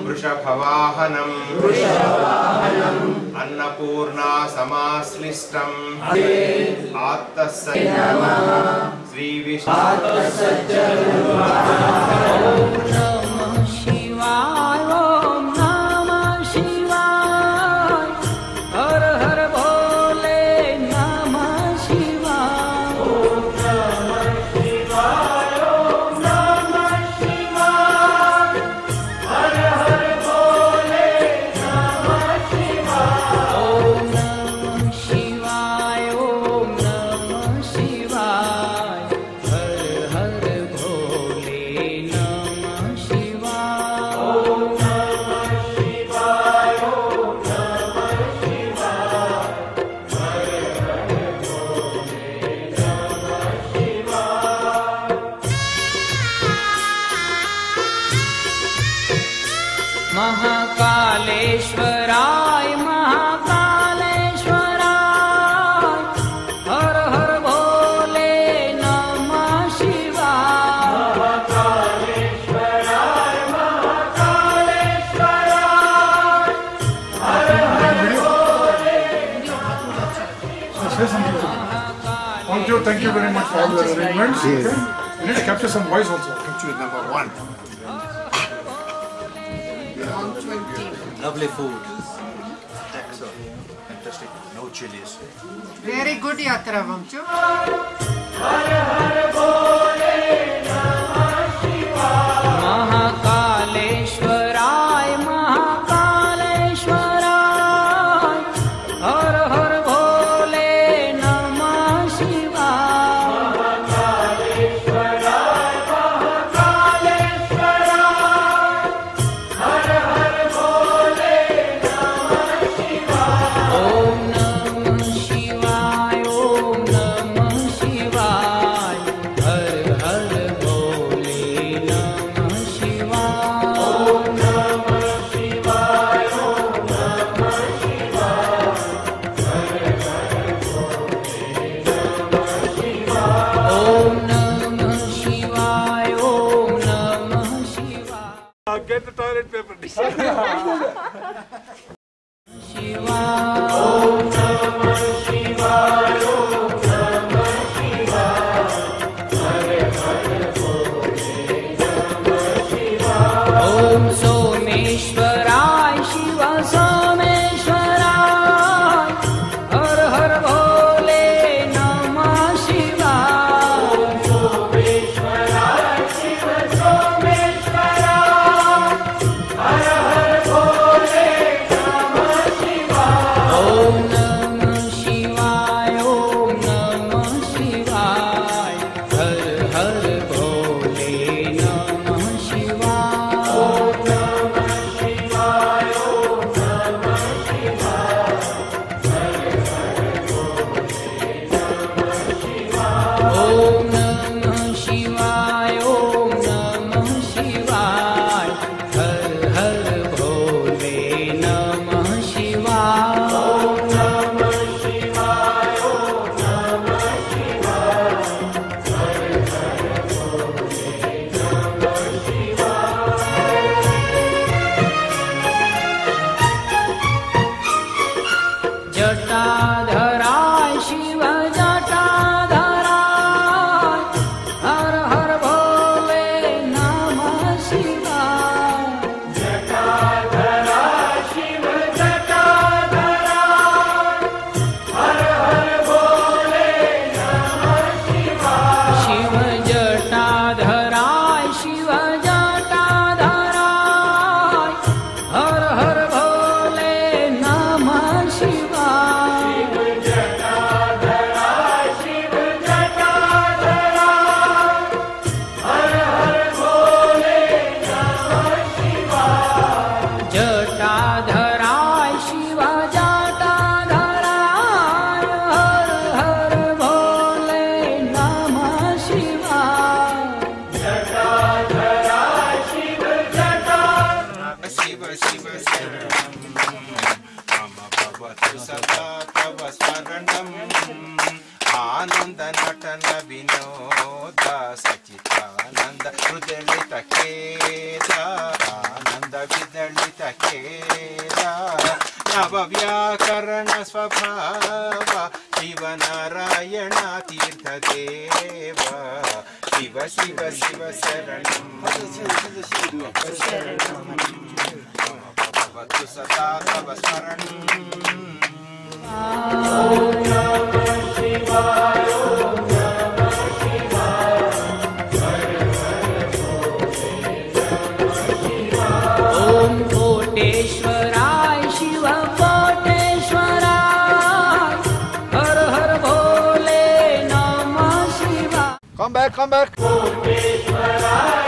वृषभवाहनम् अन्नपूर्णा समाश्लिष्टम् आत्तस्य श्री महाकालेश्वराय महाकालेश्वराय हर हर भोले नमः शिवाय महाकालेश्वराय महाकालेश्वराय हर हर भोले नमः। Thank you very much for all the arrangements. Okay. You need to capture some voice also. Actually, number one. Lovely food. Excellent. Fantastic. No chilies. Very good yatra, Vamchu. महाकालेश्वराय महाकालेश्वराय हर हर भोले नमः शिवाय महाकालेश्वराय महाकालेश्वराय हर हर भोले नमः शिवाय ओम नमः शिवाय ओम नमः शिवाय हर हर भोले नमः शिवाय ओम नमः शिवाय ओम नमः शिवाय हर हर भोले नमः शिवाय ओम नमः शिवाय ओम नमः शिवाय Get the toilet paper. शिवाय ओम नमः शिवाय ओम नमः शिवाय हर हर भोले नमः शिवाय ओम सोमेश्वराय शिव सोमेश्वराय हर हर भोले नमः शिवाय ओम सोमेश्वराय शिव सोमेश्वराय हर हर भोले नमः शिवाय ओम नमः शिवाय ओम नमः शिवाय हर हर भोले नमः शिवाय ओम नमः शिवाय ओम नमः शिवाय भवतु सदा तव स्मरणम् आनंद नटन विनोद सचितानंद हृदलित खेद आनंद विदलित खेद नव व्याकरण स्वभाव शिव नारायण तीर्थदेव शिव शिव शिव शरणं भवतु सदा तव स्मरणम् ओम कोटेश्वराय शिव कोटेश्वराय हर हर भोले नमः शिवाय Come back. कोटेश्वराय